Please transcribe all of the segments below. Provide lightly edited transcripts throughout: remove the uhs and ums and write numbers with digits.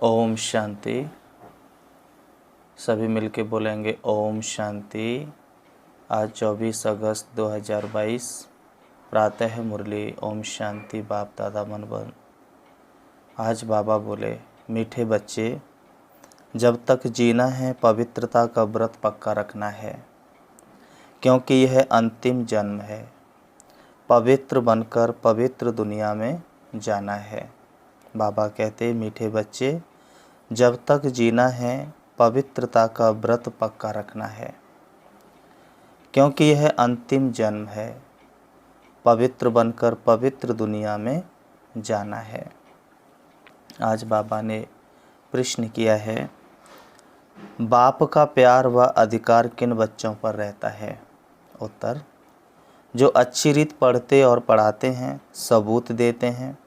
ओम शांति। सभी मिलके बोलेंगे ओम शांति। आज 24 अगस्त 2022 प्रातः मुरली ओम शांति बाप दादा मनवन। आज बाबा बोले, मीठे बच्चे, जब तक जीना है पवित्रता का व्रत पक्का रखना है, क्योंकि यह अंतिम जन्म है। पवित्र बनकर पवित्र दुनिया में जाना है। बाबा कहते, मीठे बच्चे, जब तक जीना है पवित्रता का व्रत पक्का रखना है, क्योंकि यह अंतिम जन्म है। पवित्र बनकर पवित्र दुनिया में जाना है। आज बाबा ने प्रश्न किया है, बाप का प्यार व अधिकार किन बच्चों पर रहता है? उत्तर, जो अच्छी रीत पढ़ते और पढ़ाते हैं, सबूत देते हैं,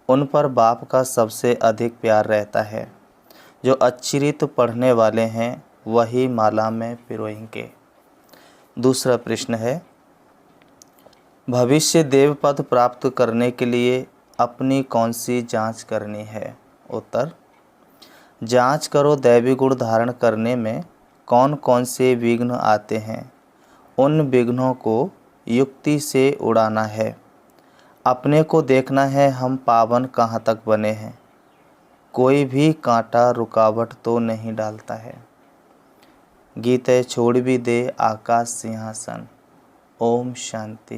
उन पर बाप का सबसे अधिक प्यार रहता है। जो अच्छी रीत पढ़ने वाले हैं वही माला में पिरोएंगे। दूसरा प्रश्न है, भविष्य देव पद प्राप्त करने के लिए अपनी कौन सी जांच करनी है? उत्तर, जांच करो दैवी गुण धारण करने में कौन कौन से विघ्न आते हैं, उन विघ्नों को युक्ति से उड़ाना है। अपने को देखना है हम पावन कहाँ तक बने हैं। कोई भी कांटा रुकावट तो नहीं डालता है। गीते छोड़ भी दे आकाश सिंहासन। ओम शांति।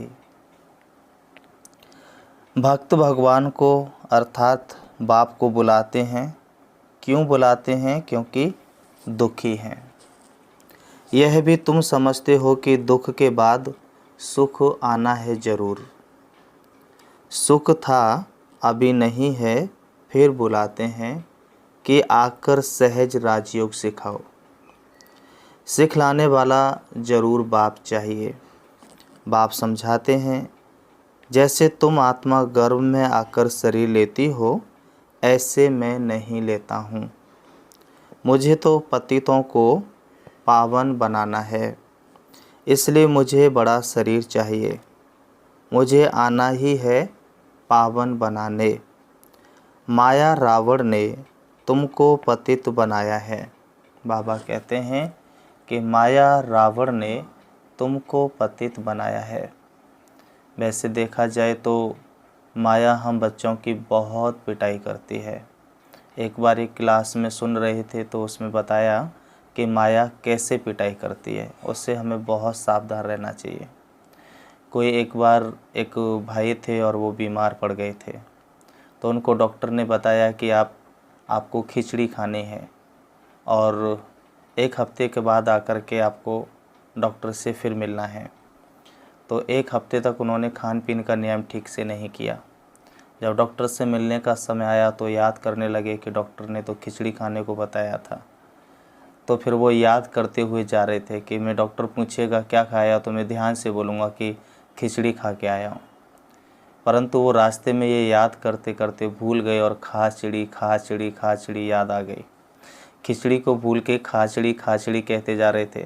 भक्त भगवान को अर्थात बाप को बुलाते हैं। क्यों बुलाते हैं? क्योंकि दुखी हैं। यह भी तुम समझते हो कि दुख के बाद सुख आना है जरूर। सुख था, अभी नहीं है, फिर बुलाते हैं कि आकर सहज राजयोग सिखाओ। सिखलाने वाला जरूर बाप चाहिए। बाप समझाते हैं, जैसे तुम आत्मा गर्भ में आकर शरीर लेती हो, ऐसे मैं नहीं लेता हूँ। मुझे तो पतितों को पावन बनाना है, इसलिए मुझे बड़ा शरीर चाहिए। मुझे आना ही है पावन बनाने। माया रावण ने तुमको पतित बनाया है। बाबा कहते हैं कि माया रावण ने तुमको पतित बनाया है। वैसे देखा जाए तो माया हम बच्चों की बहुत पिटाई करती है। एक बार एक क्लास में सुन रहे थे तो उसमें बताया कि माया कैसे पिटाई करती है। उससे हमें बहुत सावधान रहना चाहिए। कोई एक बार एक भाई थे और वो बीमार पड़ गए थे, तो उनको डॉक्टर ने बताया कि आपको खिचड़ी खानी है और एक हफ्ते के बाद आकर के आपको डॉक्टर से फिर मिलना है। तो एक हफ्ते तक उन्होंने खान पीन का नियम ठीक से नहीं किया। जब डॉक्टर से मिलने का समय आया तो याद करने लगे कि डॉक्टर ने तो खिचड़ी खाने को बताया था। तो फिर वो याद करते हुए जा रहे थे कि मैं डॉक्टर पूछेगा क्या खाया तो मैं ध्यान से बोलूँगा कि खिचड़ी खा के आया हूँ। परंतु वो रास्ते में ये याद करते करते भूल गए और खाचड़ी खाचड़ी खाचड़ी याद आ गई। खिचड़ी को भूल के खाचड़ी खाचड़ी कहते जा रहे थे।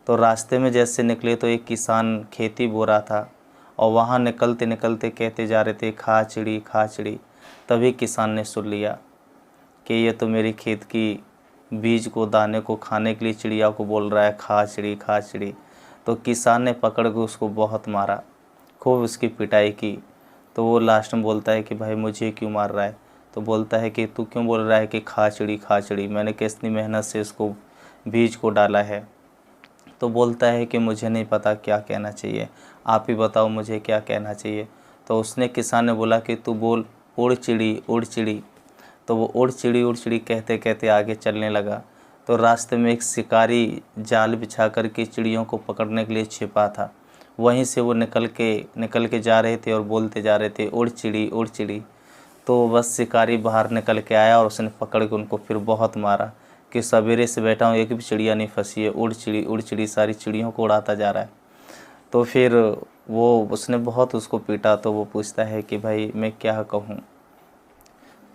तो रास्ते में जैसे निकले तो एक किसान खेती बो रहा था और वहाँ निकलते निकलते कहते जा रहे थे खाचड़ी खाचड़ी। तभी किसान ने सुन लिया कि ये तो मेरी खेत की बीज को दाने को खाने के लिए चिड़िया को बोल रहा है खाचड़ी खाचड़ी। तो किसान ने पकड़ के उसको बहुत मारा, खूब उसकी पिटाई की। तो वो लास्ट में बोलता है कि भाई मुझे क्यों मार रहा है? तो बोलता है कि तू क्यों बोल रहा है कि खाचड़ी खाचड़ी, मैंने कितनी मेहनत से इसको बीज को डाला है। तो बोलता है कि मुझे नहीं पता क्या कहना चाहिए, आप ही बताओ मुझे क्या कहना चाहिए। तो उसने किसान ने बोला कि तू बोल उड़ चिड़ी उड़ चिड़ी। तो वो उड़ चिड़ी कहते कहते आगे चलने लगा। तो रास्ते में एक शिकारी जाल बिछा कर के चिड़ियों को पकड़ने के लिए छिपा था। वहीं से वो निकल के जा रहे थे और बोलते जा रहे थे उड़ चिड़ी उड़ चिड़ी। तो बस शिकारी बाहर निकल के आया और उसने पकड़ के उनको फिर बहुत मारा कि सवेरे से बैठा हूँ एक भी चिड़िया नहीं फंसी है, उड़ चिड़ी सारी चिड़ियों को उड़ाता जा रहा है। तो फिर वो उसने बहुत उसको पीटा। तो वो पूछता है कि भाई मैं क्या कहूँ?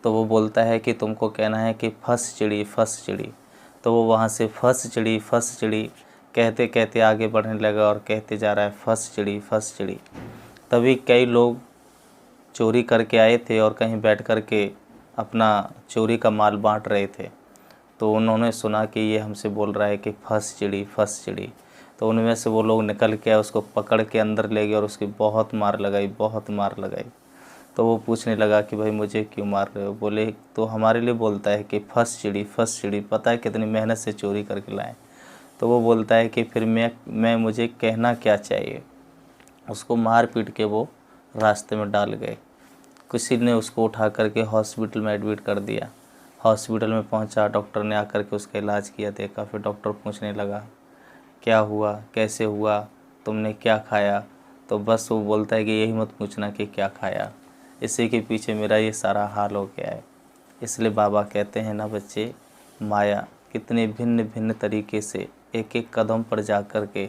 तो वो बोलता है कि तुमको कहना है कि फंस चिड़ी। तो वो वहाँ से फंस चिड़ी कहते कहते आगे बढ़ने लगा और कहते जा रहा है फंस चिड़ी। तभी कई लोग चोरी करके आए थे और कहीं बैठ कर के अपना चोरी का माल बांट रहे थे, तो उन्होंने सुना कि ये हमसे बोल रहा है कि फंस चिड़ी फंस चिड़ी। तो उनमें से वो लोग निकल के उसको पकड़ के अंदर ले गए और उसकी बहुत मार लगाई, बहुत मार लगाई। तो वो पूछने लगा कि भाई मुझे क्यों मार रहे हो? बोले तो हमारे लिए बोलता है कि फंस चिड़ी, पता है कितनी मेहनत से चोरी करके लाए। तो वो बोलता है कि फिर मैं मुझे कहना क्या चाहिए। उसको मार पीट के वो रास्ते में डाल गए। किसी ने उसको उठा करके हॉस्पिटल में एडमिट कर दिया। हॉस्पिटल में पहुंचा, डॉक्टर ने आकर के उसका इलाज किया, देखा। फिर डॉक्टर पूछने लगा क्या हुआ, कैसे हुआ, तुमने क्या खाया? तो बस वो बोलता है कि यही मत पूछना कि क्या खाया, इसी के पीछे मेरा ये सारा हाल हो गया है। इसलिए बाबा कहते हैं ना बच्चे, माया कितने भिन्न भिन्न तरीके से एक एक कदम पर जा कर के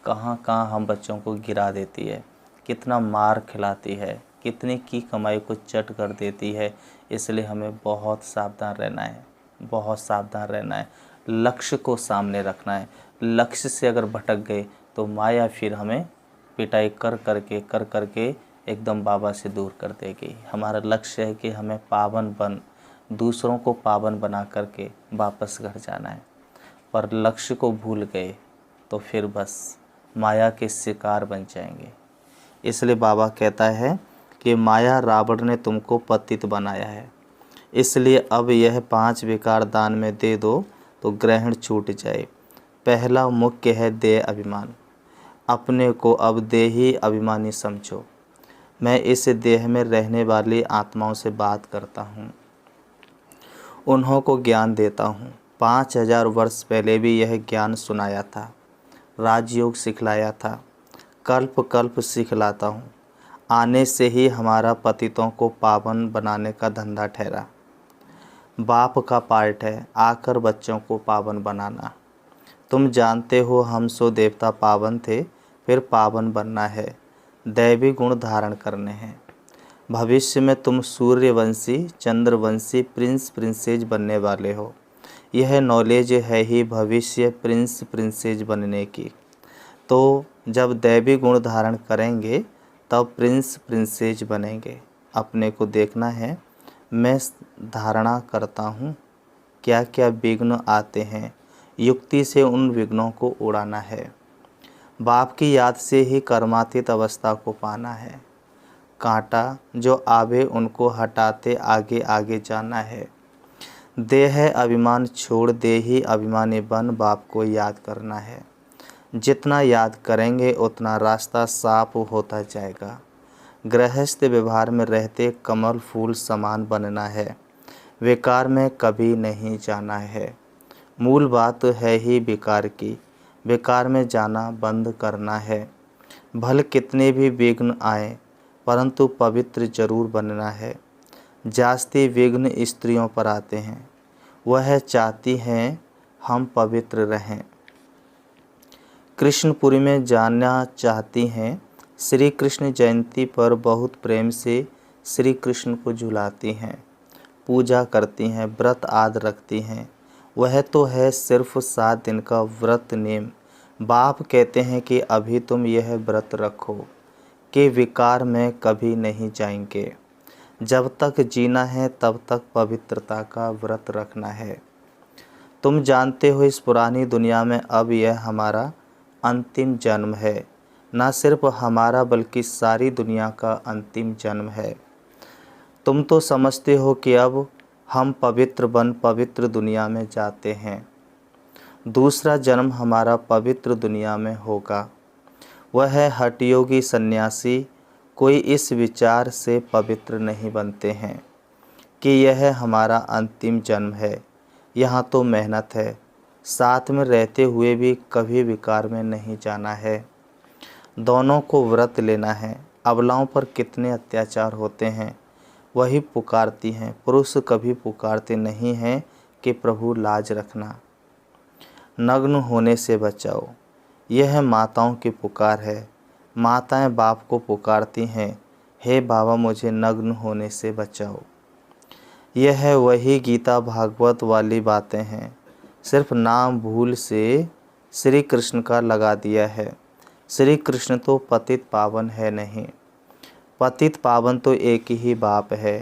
कहाँ कहाँ हम बच्चों को गिरा देती है, कितना मार खिलाती है, कितनी की कमाई को चट कर देती है। इसलिए हमें बहुत सावधान रहना है, बहुत सावधान रहना है। लक्ष्य को सामने रखना है। लक्ष्य से अगर भटक गए तो माया फिर हमें पिटाई कर करके एकदम बाबा से दूर कर देगी। हमारा लक्ष्य है कि हमें पावन बन, दूसरों को पावन बना करके वापस घर जाना है। पर लक्ष्य को भूल गए तो फिर बस माया के शिकार बन जाएंगे। इसलिए बाबा कहता है कि माया रावण ने तुमको पतित बनाया है, इसलिए अब यह 5 विकार दान में दे दो तो ग्रहण छूट जाए। पहला मुख्य है देह अभिमान। अपने को अब देही अभिमानी समझो। मैं इस देह में रहने वाली आत्माओं से बात करता हूँ, उन्हों को ज्ञान देता हूँ। 5000 वर्ष पहले भी यह ज्ञान सुनाया था, राजयोग सिखलाया था, कल्प कल्प सिखलाता हूँ। आने से ही हमारा पतितों को पावन बनाने का धंधा ठहरा। बाप का पार्ट है आकर बच्चों को पावन बनाना। तुम जानते हो हम सो देवता पावन थे, फिर पावन बनना है, दैवी गुण धारण करने हैं। भविष्य में तुम सूर्यवंशी, चंद्रवंशी, प्रिंस प्रिंसेज बनने वाले हो। यह नॉलेज है ही भविष्य प्रिंस प्रिंसेज बनने की। तो जब दैवी गुण धारण करेंगे तब प्रिंस प्रिंसेज बनेंगे। अपने को देखना है, मैं धारणा करता हूँ क्या क्या विघ्न आते हैं, युक्ति से उन विघ्नों को उड़ाना है। बाप की याद से ही कर्मातीत अवस्था को पाना है। कांटा जो आवे उनको हटाते आगे आगे जाना है। देह अभिमान छोड़ दे ही अभिमानी बन बाप को याद करना है। जितना याद करेंगे उतना रास्ता साफ होता जाएगा। गृहस्थ व्यवहार में रहते कमल फूल समान बनना है, विकार में कभी नहीं जाना है। मूल बात है ही विकार की, विकार में जाना बंद करना है। भले कितने भी विघ्न आए परंतु पवित्र जरूर बनना है। जास्ती विघ्न स्त्रियों पर आते हैं, वह चाहती हैं हम पवित्र रहें। कृष्णपुरी में जाना चाहती हैं, श्री कृष्ण जयंती पर बहुत प्रेम से श्री कृष्ण को झुलाती हैं, पूजा करती हैं, व्रत आदि रखती हैं। वह तो है सिर्फ 7 दिन का व्रत नेम। बाप कहते हैं कि अभी तुम यह व्रत रखो कि विकार में कभी नहीं जाएंगे। जब तक जीना है तब तक पवित्रता का व्रत रखना है। तुम जानते हो इस पुरानी दुनिया में अब यह हमारा अंतिम जन्म है। न सिर्फ हमारा बल्कि सारी दुनिया का अंतिम जन्म है। तुम तो समझते हो कि अब हम पवित्र बन पवित्र दुनिया में जाते हैं। दूसरा जन्म हमारा पवित्र दुनिया में होगा। वह है हठयोगी सन्यासी। कोई इस विचार से पवित्र नहीं बनते हैं कि यह हमारा अंतिम जन्म है। यहाँ तो मेहनत है, साथ में रहते हुए भी कभी विकार में नहीं जाना है। दोनों को व्रत लेना है। अबलाओं पर कितने अत्याचार होते हैं, वही पुकारती हैं। पुरुष कभी पुकारते नहीं हैं कि प्रभु लाज रखना, नग्न होने से बचाओ। यह माताओं की पुकार है। माताएं बाप को पुकारती हैं, हे बाबा मुझे नग्न होने से बचाओ। यह वही गीता भागवत वाली बातें हैं, सिर्फ नाम भूल से श्री कृष्ण का लगा दिया है। श्री कृष्ण तो पतित पावन है नहीं, पतित पावन तो एक ही बाप है।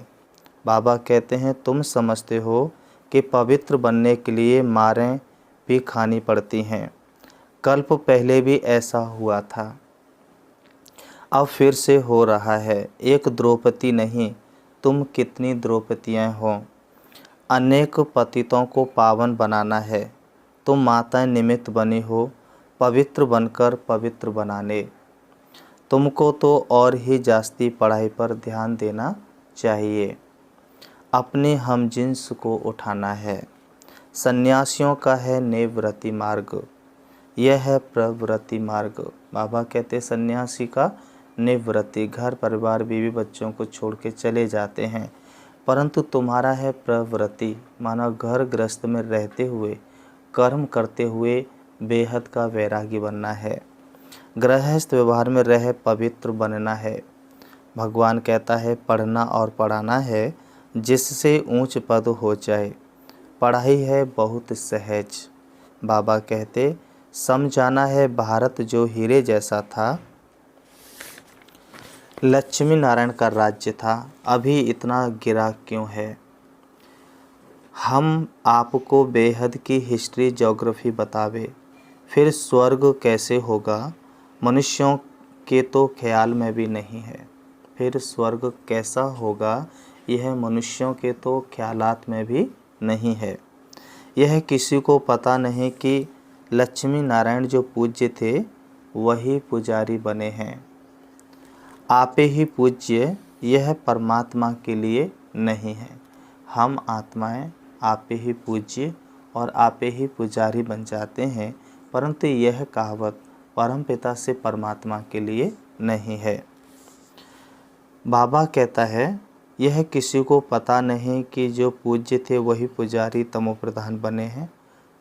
बाबा कहते हैं तुम समझते हो कि पवित्र बनने के लिए मारें भी खानी पड़ती हैं। कल्प पहले भी ऐसा हुआ था, अब फिर से हो रहा है। एक द्रौपदी नहीं, तुम कितनी द्रौपदियाँ हो। अनेक पतितों को पावन बनाना है। तुम माताएं निमित्त बनी हो पवित्र बनकर पवित्र बनाने। तुमको तो और ही जास्ती पढ़ाई पर ध्यान देना चाहिए। अपने हमजिन्स को उठाना है। सन्यासियों का है निवृत्ति मार्ग, यह है प्रवृत्ति मार्ग। बाबा कहते सन्यासी का निवृत्ति, घर परिवार बीवी बच्चों को छोड़ के चले जाते हैं, परंतु तुम्हारा है प्रवृत्ति, माना घर गृहस्थ में रहते हुए कर्म करते हुए बेहद का वैरागी बनना है। गृहस्थ व्यवहार में रह पवित्र बनना है। भगवान कहता है पढ़ना और पढ़ाना है जिससे ऊंच पद हो जाए। पढ़ाई है बहुत सहज। बाबा कहते समझाना है भारत जो हीरे जैसा था, लक्ष्मी नारायण का राज्य था, अभी इतना गिरा क्यों है। हम आपको बेहद की हिस्ट्री ज्योग्राफी बतावे, फिर स्वर्ग कैसे होगा मनुष्यों के तो ख्याल में भी नहीं है। फिर स्वर्ग कैसा होगा यह मनुष्यों के तो ख्यालात में भी नहीं है। यह किसी को पता नहीं कि लक्ष्मी नारायण जो पूज्य थे वही पुजारी बने हैं। आपे ही पूज्य, यह परमात्मा के लिए नहीं है। हम आत्माएं आपे ही पूज्य और आपे ही पुजारी बन जाते हैं, परंतु यह कहावत परम पिता से परमात्मा के लिए नहीं है। बाबा कहता है यह किसी को पता नहीं कि जो पूज्य थे वही पुजारी तमोप्रधान बने हैं।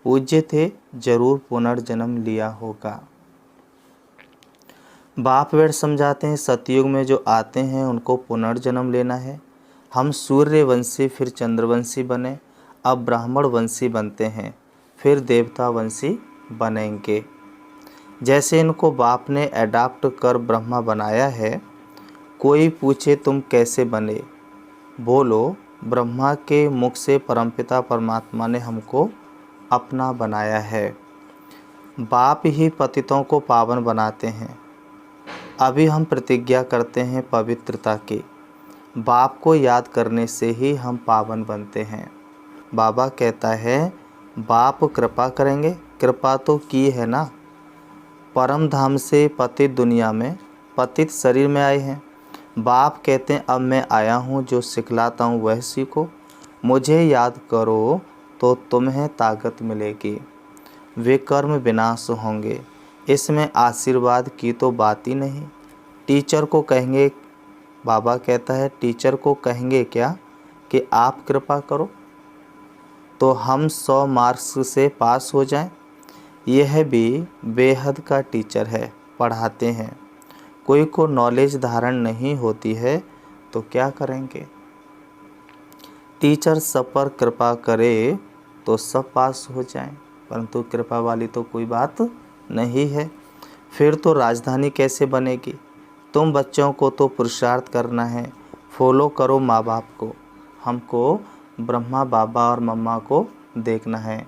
पूज्य थे जरूर पुनर्जन्म लिया होगा। बाप वेद समझाते हैं सतयुग में जो आते हैं उनको पुनर्जन्म लेना है। हम सूर्यवंशी फिर चंद्रवंशी बने, अब ब्राह्मण वंशी बनते हैं, फिर देवता वंशी बनेंगे। जैसे इनको बाप ने अडॉप्ट कर ब्रह्मा बनाया है। कोई पूछे तुम कैसे बने, बोलो ब्रह्मा के मुख से परमपिता परमात्मा ने हमको अपना बनाया है। बाप ही पतितों को पावन बनाते हैं। अभी हम प्रतिज्ञा करते हैं पवित्रता की। बाप को याद करने से ही हम पावन बनते हैं। बाबा कहता है बाप कृपा करेंगे, कृपा तो की है ना। परम धाम से पतित दुनिया में पतित शरीर में आए हैं। बाप कहते हैं अब मैं आया हूँ, जो सिखलाता हूँ वह सीखो। मुझे याद करो तो तुम्हें ताकत मिलेगी, वे कर्म विनाश होंगे। इसमें आशीर्वाद की तो बात ही नहीं। टीचर को कहेंगे, बाबा कहता है टीचर को कहेंगे क्या कि आप कृपा करो तो हम 100 मार्क्स से पास हो जाएं। यह भी बेहद का टीचर है, पढ़ाते हैं। कोई को नॉलेज धारण नहीं होती है तो क्या करेंगे। टीचर सब पर कृपा करे तो सब पास हो जाएं, परंतु कृपा वाली तो कोई बात नहीं है। फिर तो राजधानी कैसे बनेगी। तुम बच्चों को तो पुरुषार्थ करना है, फॉलो करो माँ बाप को। हमको ब्रह्मा बाबा और मम्मा को देखना है।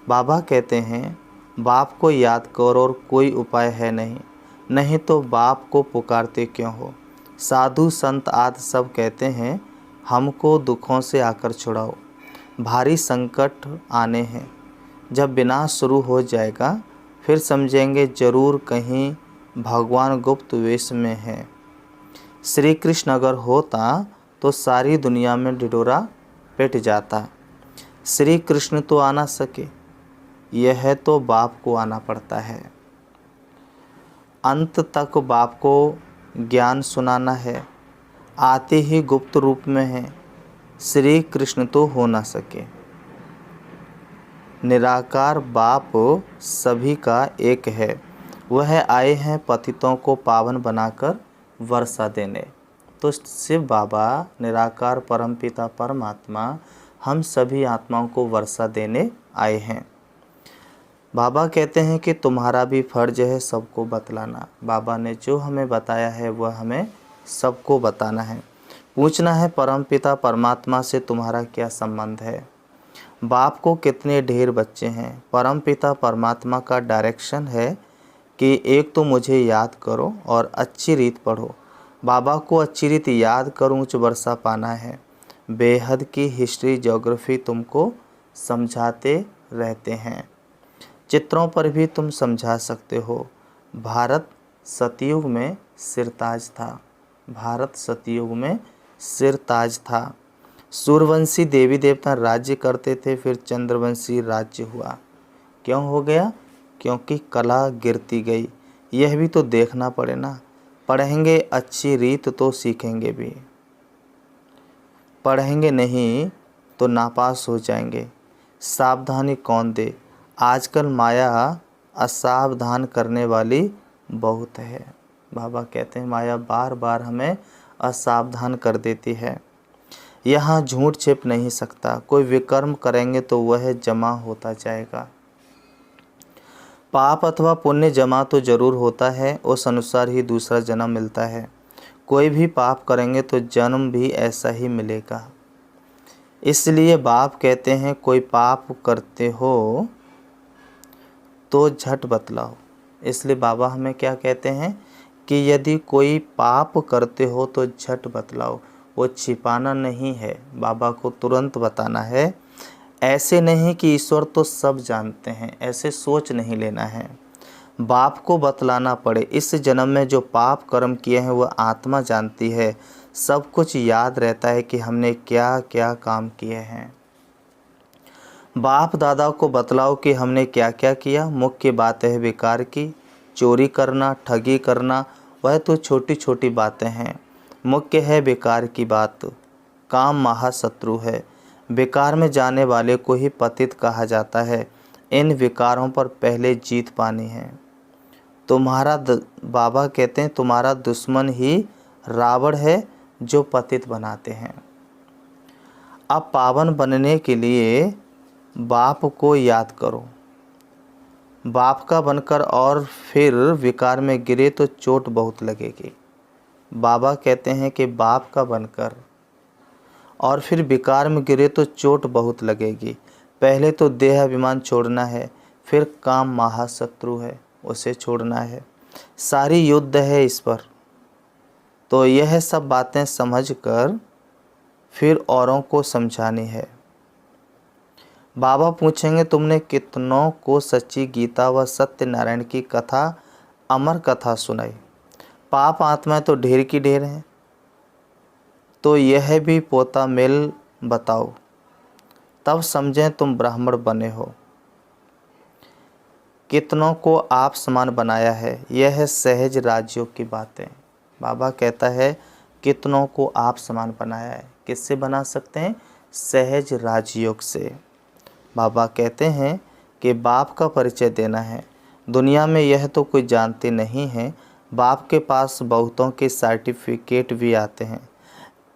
बाबा कहते हैं बाप को याद करो और कोई उपाय है नहीं, नहीं तो बाप को पुकारते क्यों हो। साधु संत आदि सब कहते हैं हमको दुखों से आकर छुड़ाओ, भारी संकट आने हैं। जब विनाश शुरू हो जाएगा फिर समझेंगे जरूर कहीं भगवान गुप्त वेश में है। श्री कृष्ण अगर होता तो सारी दुनिया में ढिढोरा पिट जाता। श्री कृष्ण तो आ ना सके, यह तो बाप को आना पड़ता है। अंत तक बाप को ज्ञान सुनाना है। आते ही गुप्त रूप में है, श्री कृष्ण तो हो ना सके। निराकार बाप सभी का एक है, वह आए हैं पतितों को पावन बनाकर वर्षा देने। तो शिव बाबा निराकार परमपिता परमात्मा हम सभी आत्माओं को वर्षा देने आए हैं। बाबा कहते हैं कि तुम्हारा भी फर्ज है सबको बतलाना। बाबा ने जो हमें बताया है वह हमें सबको बताना है। पूछना है परमपिता परमात्मा से तुम्हारा क्या संबंध है। बाप को कितने ढेर बच्चे हैं। परमपिता परमात्मा का डायरेक्शन है कि एक तो मुझे याद करो और अच्छी रीत पढ़ो। बाबा को अच्छी रीत याद करो, उच्च वर्षा पाना है। बेहद की हिस्ट्री ज्योग्राफी तुमको समझाते रहते हैं। चित्रों पर भी तुम समझा सकते हो। भारत सतयुग में सिरताज था। भारत सतयुग में सिरताज था। सूर्यवंशी देवी देवता राज्य करते थे, फिर चंद्रवंशी राज्य हुआ। क्यों हो गया? क्योंकि कला गिरती गई। यह भी तो देखना पड़े ना। पढ़ेंगे अच्छी रीत तो सीखेंगे भी, पढ़ेंगे नहीं तो नापास हो जाएंगे। सावधानी कौन दे? आजकल माया असावधान करने वाली बहुत है। बाबा कहते हैं माया बार बार हमें असावधान कर देती है। यहाँ झूठ छिप नहीं सकता। कोई विकर्म करेंगे तो वह जमा होता जाएगा। पाप अथवा पुण्य जमा तो जरूर होता है, उस अनुसार ही दूसरा जन्म मिलता है। कोई भी पाप करेंगे तो जन्म भी ऐसा ही मिलेगा। इसलिए बाप कहते हैं कोई पाप करते हो तो झट बतलाओ। इसलिए बाबा हमें क्या कहते हैं कि यदि कोई पाप करते हो तो झट बतलाओ। वो छिपाना नहीं है, बाबा को तुरंत बताना है। ऐसे नहीं कि ईश्वर तो सब जानते हैं, ऐसे सोच नहीं लेना है। बाप को बतलाना पड़े। इस जन्म में जो पाप कर्म किए हैं वह आत्मा जानती है। सब कुछ याद रहता है कि हमने क्या क्या काम किए हैं। बाप दादा को बतलाओ कि हमने क्या क्या किया। मुख्य बात है विकार की। चोरी करना, ठगी करना, वह तो छोटी छोटी बातें हैं। मुख्य है विकार की बात। काम महाशत्रु है। विकार में जाने वाले को ही पतित कहा जाता है। इन विकारों पर पहले जीत पानी है। बाबा कहते हैं तुम्हारा दुश्मन ही रावण है जो पतित बनाते हैं। अब पावन बनने के लिए बाप को याद करो। बाप का बनकर और फिर विकार में गिरे तो चोट बहुत लगेगी। बाबा कहते हैं कि बाप का बनकर और फिर विकार में गिरे तो चोट बहुत लगेगी। पहले तो देह अभिमान छोड़ना है, फिर काम महाशत्रु है उसे छोड़ना है। सारी युद्ध है इस पर। तो यह सब बातें समझकर फिर औरों को समझानी है। बाबा पूछेंगे तुमने कितनों को सच्ची गीता व सत्यनारायण की कथा, अमर कथा सुनाई। पाप आत्माएं तो ढेर की ढेर हैं, तो यह भी पोता मेल बताओ, तब समझें तुम ब्राह्मण बने हो। कितनों को आप समान बनाया है, यह है सहज राजयोग की बातें। बाबा कहता है कितनों को आप समान बनाया है। किससे बना सकते हैं? सहज राजयोग से। बाबा कहते हैं कि बाप का परिचय देना है। दुनिया में यह तो कोई जानते नहीं है। बाप के पास बहुतों के सर्टिफिकेट भी आते हैं।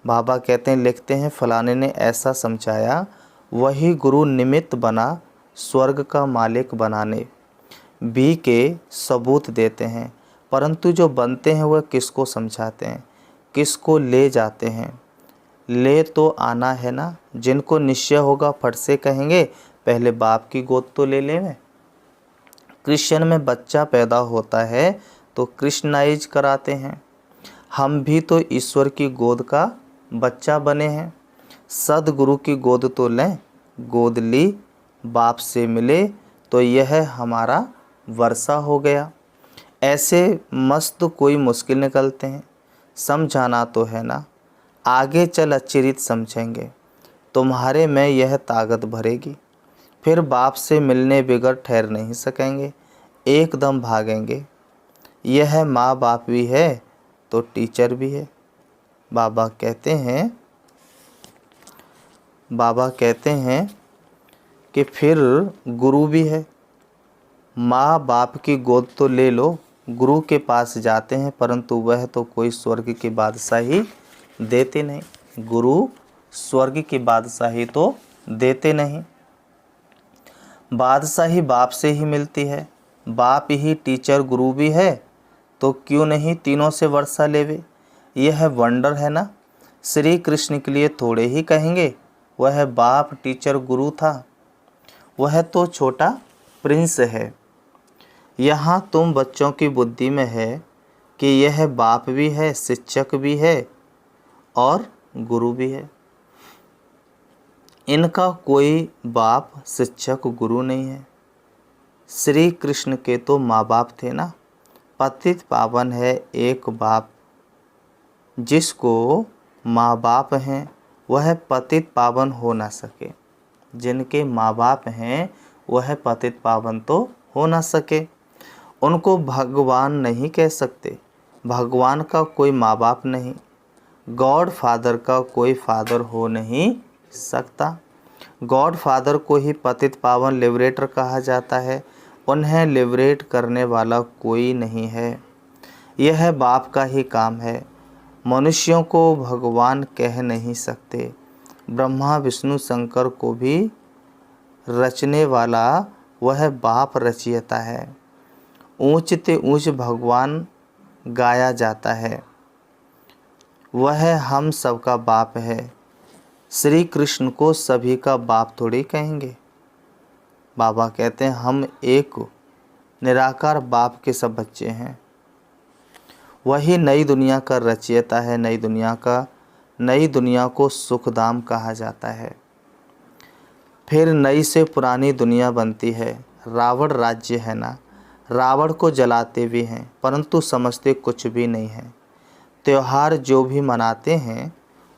बाबा कहते हैं लिखते हैं फलाने ने ऐसा समझाया, वही गुरु निमित्त बना स्वर्ग का मालिक बनाने भी के सबूत देते हैं। परंतु जो बनते हैं वह किसको समझाते हैं, किसको ले जाते हैं? ले तो आना है ना। जिनको निश्चय होगा फट से कहेंगे पहले बाप की गोद तो ले लें। क्रिश्चियन में बच्चा पैदा होता है तो क्रिश्चनाइज कराते हैं। हम भी तो ईश्वर की गोद का बच्चा बने हैं। सदगुरु की गोद तो लें। गोद ली, बाप से मिले तो यह हमारा वर्षा हो गया। ऐसे मस्त कोई मुश्किल निकलते हैं। समझाना तो है ना। आगे चल अच्छी रीत समझेंगे, तुम्हारे में यह ताकत भरेगी। फिर बाप से मिलने बिगड़ ठहर नहीं सकेंगे, एकदम भागेंगे। यह माँ बाप भी है तो टीचर भी है। बाबा कहते हैं कि फिर गुरु भी है। माँ बाप की गोद तो ले लो। गुरु के पास जाते हैं परंतु वह तो कोई स्वर्ग की बादशाही देते नहीं। गुरु स्वर्ग की बादशाही तो देते नहीं। बादशाही बाप से ही मिलती है। बाप ही टीचर गुरु भी है तो क्यों नहीं तीनों से वर्षा लेवे। यह वंडर है ना। श्री कृष्ण के लिए थोड़े ही कहेंगे, वह बाप टीचर गुरु था, वह तो छोटा प्रिंस है। यहाँ तुम बच्चों की बुद्धि में है कि यह बाप भी है, शिक्षक भी है और गुरु भी है। इनका कोई बाप शिक्षक गुरु नहीं है। श्री कृष्ण के तो माँ बाप थे ना। पतित पावन है एक बाप, जिसको माँ बाप हैं वह पतित पावन हो ना सके। जिनके माँ बाप हैं वह पतित पावन तो हो ना सके। उनको भगवान नहीं कह सकते। भगवान का कोई माँ बाप नहीं, गॉड फादर का कोई फादर हो नहीं सकता। गॉड फादर को ही पतित पावन लिबरेटर कहा जाता है। उन्हें लिबरेट करने वाला कोई नहीं है। यह बाप का ही काम है। मनुष्यों को भगवान कह नहीं सकते। ब्रह्मा विष्णु शंकर को भी रचने वाला वह बाप रचयिता है। ऊंच ते ऊंच भगवान गाया जाता है, वह हम सबका बाप है। श्री कृष्ण को सभी का बाप थोड़ी कहेंगे। बाबा कहते हैं हम एक निराकार बाप के सब बच्चे हैं। वही नई दुनिया का रचयिता है। नई दुनिया को सुखधाम कहा जाता है। फिर नई से पुरानी दुनिया बनती है। रावण राज्य है ना, रावण को जलाते भी हैं परंतु समझते कुछ भी नहीं है। त्यौहार जो भी मनाते हैं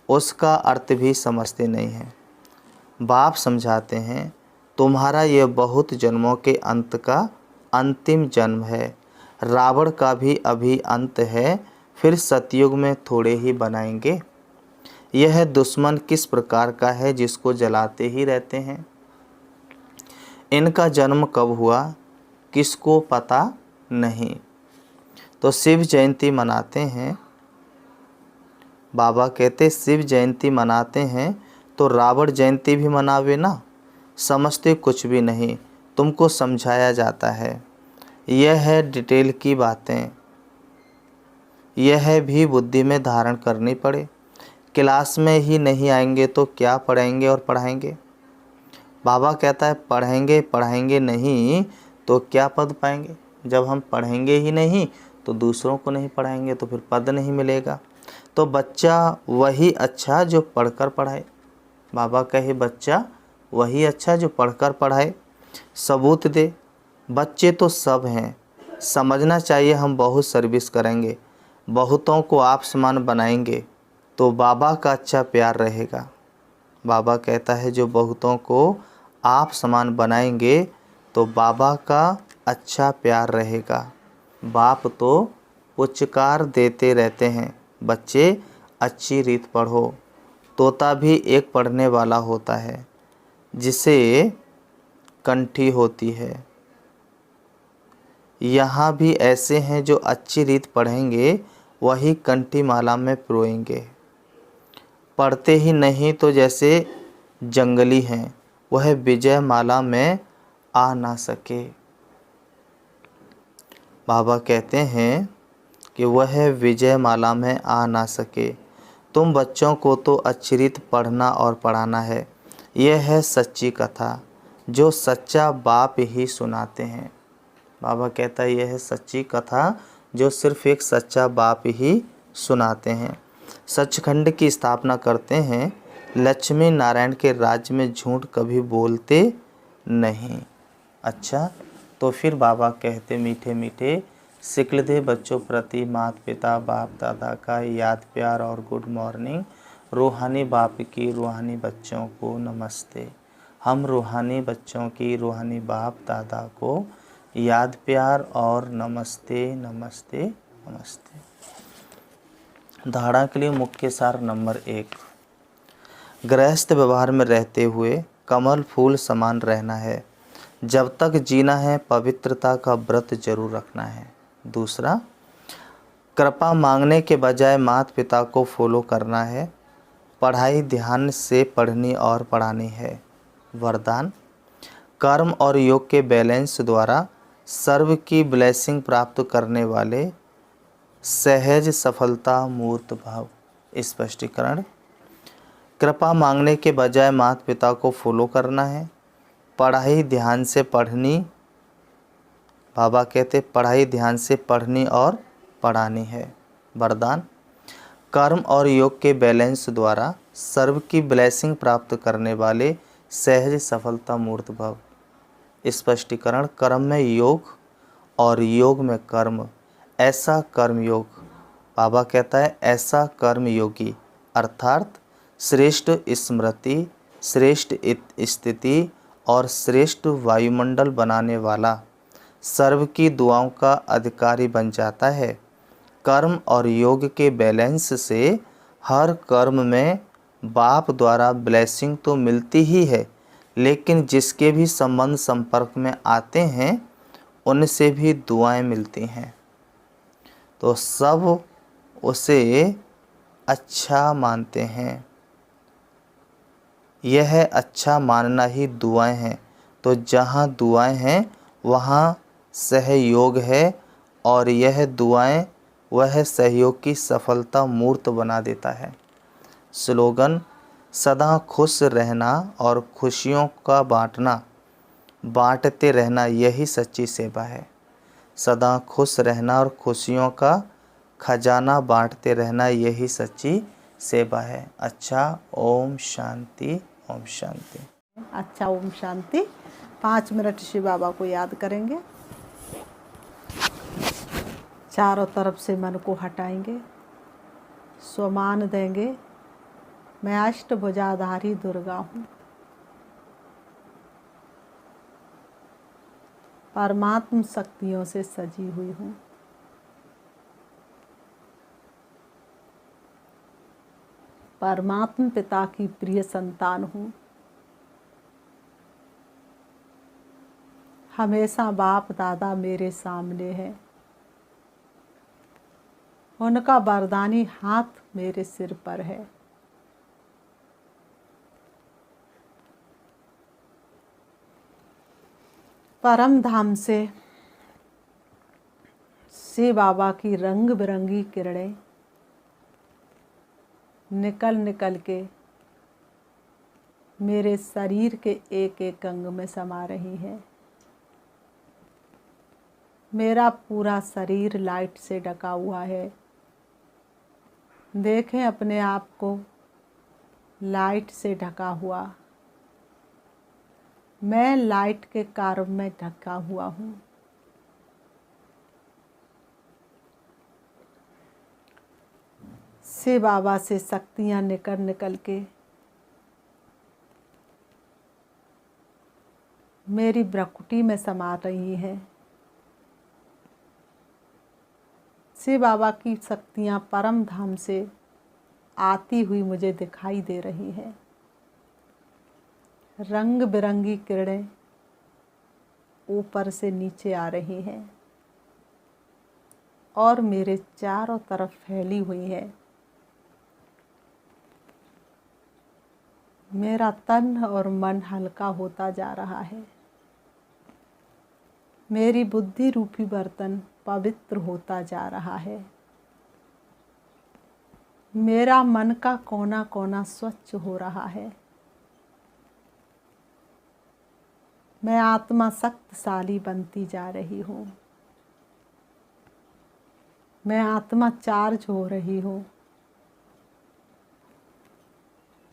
उसका अर्थ भी समझते नहीं हैं। बाप समझाते हैं तुम्हारा यह बहुत जन्मों के अंत का अंतिम जन्म है। रावण का भी अभी अंत है, फिर सतयुग में थोड़े ही बनाएंगे। यह दुश्मन किस प्रकार का है जिसको जलाते ही रहते हैं। इनका जन्म कब हुआ किसको पता नहीं। तो शिव जयंती मनाते हैं। बाबा कहते शिव जयंती मनाते हैं तो रावण जयंती भी मनावे ना। समझते कुछ भी नहीं, तुमको समझाया जाता है। यह है डिटेल की बातें, यह भी बुद्धि में धारण करनी पड़े। क्लास में ही नहीं आएंगे तो क्या पढ़ेंगे और पढ़ाएंगे। बाबा कहता है पढ़ाएंगे नहीं तो क्या पद पाएंगे। जब हम पढ़ेंगे ही नहीं तो दूसरों को नहीं पढ़ाएंगे तो फिर पद नहीं मिलेगा। तो बच्चा वही अच्छा जो पढ़कर पढ़ाए। बाबा कहे बच्चा वही अच्छा जो पढ़कर पढ़ाए, सबूत दे। बच्चे तो सब हैं, समझना चाहिए हम बहुत सर्विस करेंगे, बहुतों को आप समान बनाएंगे तो बाबा का अच्छा प्यार रहेगा। बाबा कहता है जो बहुतों को आप समान बनाएंगे तो बाबा का अच्छा प्यार रहेगा। बाप तो पुचकार देते रहते हैं बच्चे अच्छी रीत पढ़ो। तोता भी एक पढ़ने वाला होता है जिसे कंठी होती है। यहाँ भी ऐसे हैं जो अच्छी रीत पढ़ेंगे वही कंठी माला में पिरोएंगे। पढ़ते ही नहीं तो जैसे जंगली हैं, वह विजय माला में आ ना सके। बाबा कहते हैं कि वह विजय माला में आ ना सके। तुम बच्चों को तो अच्छी रीत पढ़ना और पढ़ाना है। यह है सच्ची कथा जो सच्चा बाप ही सुनाते हैं। बाबा कहता है यह है सच्ची कथा जो सिर्फ एक सच्चा बाप ही सुनाते हैं। सचखंड की स्थापना करते हैं। लक्ष्मी नारायण के राज्य में झूठ कभी बोलते नहीं। अच्छा, तो फिर बाबा कहते मीठे मीठे सिकलदे बच्चों प्रति माता पिता बाप दादा का याद प्यार और गुड मॉर्निंग। रूहानी बाप की रूहानी बच्चों को नमस्ते। हम रूहानी बच्चों की रूहानी बाप दादा को याद प्यार और नमस्ते नमस्ते नमस्ते। धारणा के लिए मुख्य सार नंबर 1, गृहस्थ व्यवहार में रहते हुए कमल फूल समान रहना है। जब तक जीना है पवित्रता का व्रत जरूर रखना है। दूसरा, कृपा मांगने के बजाय माता पिता को फॉलो करना है। पढ़ाई ध्यान से पढ़नी और पढ़ानी है। वरदान, कर्म और योग के बैलेंस द्वारा सर्व की ब्लेसिंग प्राप्त करने वाले सहज सफलता मूर्त भाव। स्पष्टीकरण, कृपा मांगने के बजाय माता पिता को फॉलो करना है। पढ़ाई ध्यान से पढ़नी, बाबा कहते पढ़ाई ध्यान से पढ़नी और पढ़ानी है। वरदान, कर्म और योग के बैलेंस द्वारा सर्व की ब्लेसिंग प्राप्त करने वाले सहज सफलता मूर्त भव। स्पष्टीकरण, कर्म में योग और योग में कर्म, ऐसा कर्म योग, बाबा कहता है ऐसा कर्म योगी, अर्थात श्रेष्ठ स्मृति, श्रेष्ठ स्थिति और श्रेष्ठ वायुमंडल बनाने वाला सर्व की दुआओं का अधिकारी बन जाता है। कर्म और योग के बैलेंस से हर कर्म में बाप द्वारा ब्लेसिंग तो मिलती ही है, लेकिन जिसके भी संबंध संपर्क में आते हैं उनसे भी दुआएं मिलती हैं, तो सब उसे अच्छा मानते हैं। यह अच्छा मानना ही दुआएं हैं। तो जहाँ दुआएं हैं वहाँ सहयोग है, और यह दुआएं वह सहयोग की सफलता मूर्त बना देता है। स्लोगन, सदा खुश रहना और खुशियों का बांटते रहना, यही सच्ची सेवा है। सदा खुश रहना और खुशियों का खजाना बांटते रहना, यही सच्ची सेवा है। अच्छा, ओम शांति, ओम शांति। अच्छा, ओम शांति। 5 मिनट शिव बाबा को याद करेंगे। चारों तरफ से मन को हटाएंगे, स्वमान देंगे। मैं अष्टभुजाधारी दुर्गा हूँ, परमात्म शक्तियों से सजी हुई हूँ। परमात्म पिता की प्रिय संतान हूँ। हमेशा बाप दादा मेरे सामने है, उनका वरदानी हाथ मेरे सिर पर है। परम धाम से शिव बाबा की रंग बिरंगी किरणें निकल निकल के मेरे शरीर के एक एक अंग में समा रही है। मेरा पूरा शरीर लाइट से ढका हुआ है। देखें अपने आप को लाइट से ढका हुआ। मैं लाइट के कार्य में ढका हुआ हूँ। शिव बाबा से शक्तियाँ निकल निकल के मेरी भ्रकुटी में समा रही हैं। शिव बाबा की शक्तियाँ परम धाम से आती हुई मुझे दिखाई दे रही हैं। रंग बिरंगी किरणें ऊपर से नीचे आ रही हैं और मेरे चारों तरफ फैली हुई है। मेरा तन और मन हल्का होता जा रहा है। मेरी बुद्धि रूपी बर्तन पवित्र होता जा रहा है। मेरा मन का कोना कोना स्वच्छ हो रहा है। मैं आत्मा शक्तिशाली बनती जा रही हूँ। मैं आत्मा चार्ज हो रही हूँ।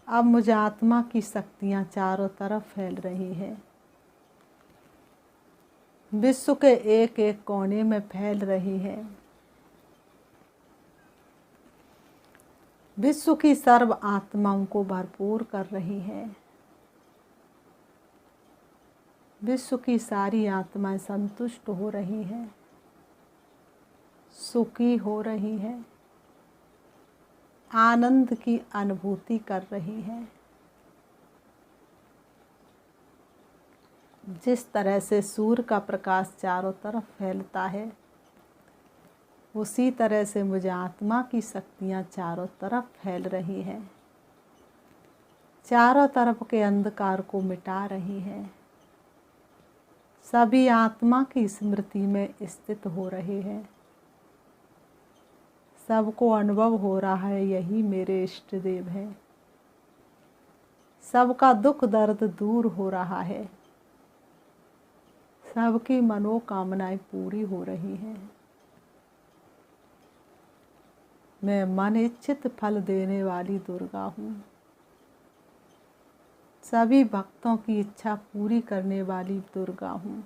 अब मुझे आत्मा की शक्तियाँ चारों तरफ फैल रही हैं। विश्व के एक एक कोने में फैल रही है। विश्व की सर्व आत्माओं को भरपूर कर रही है। विश्व की सारी आत्माएं संतुष्ट हो रही हैं, सुखी हो रही हैं, आनंद की अनुभूति कर रही हैं। जिस तरह से सूर्य का प्रकाश चारों तरफ फैलता है, उसी तरह से मुझे आत्मा की शक्तियाँ चारों तरफ फैल रही हैं, चारों तरफ के अंधकार को मिटा रही हैं। सभी आत्मा की स्मृति में स्थित हो रहे हैं। सबको अनुभव हो रहा है यही मेरे इष्ट देव हैं। सबका दुख दर्द दूर हो रहा है, सबकी मनोकामनाएं पूरी हो रही हैं। मैं मन इच्छित फल देने वाली दुर्गा हूँ, सभी भक्तों की इच्छा पूरी करने वाली दुर्गा हूँ।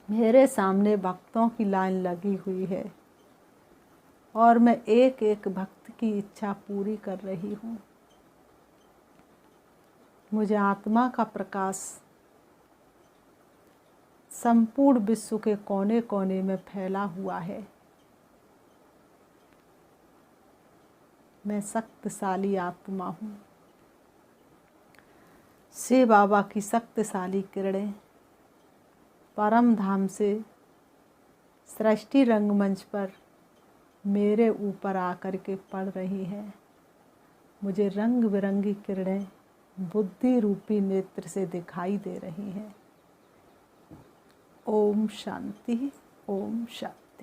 मेरे सामने भक्तों की लाइन लगी हुई है और मैं एक एक भक्त की इच्छा पूरी कर रही हूँ। मुझे आत्मा का प्रकाश संपूर्ण विश्व के कोने कोने में फैला हुआ है। मैं शक्तिशाली आत्मा हूँ। शिव बाबा की शक्तिशाली किरणें परम धाम से सृष्टि रंगमंच पर मेरे ऊपर आकर के पड़ रही हैं। मुझे रंग बिरंगी किरणें बुद्धि रूपी नेत्र से दिखाई दे रही हैं। ओम शांति, ओम शांति।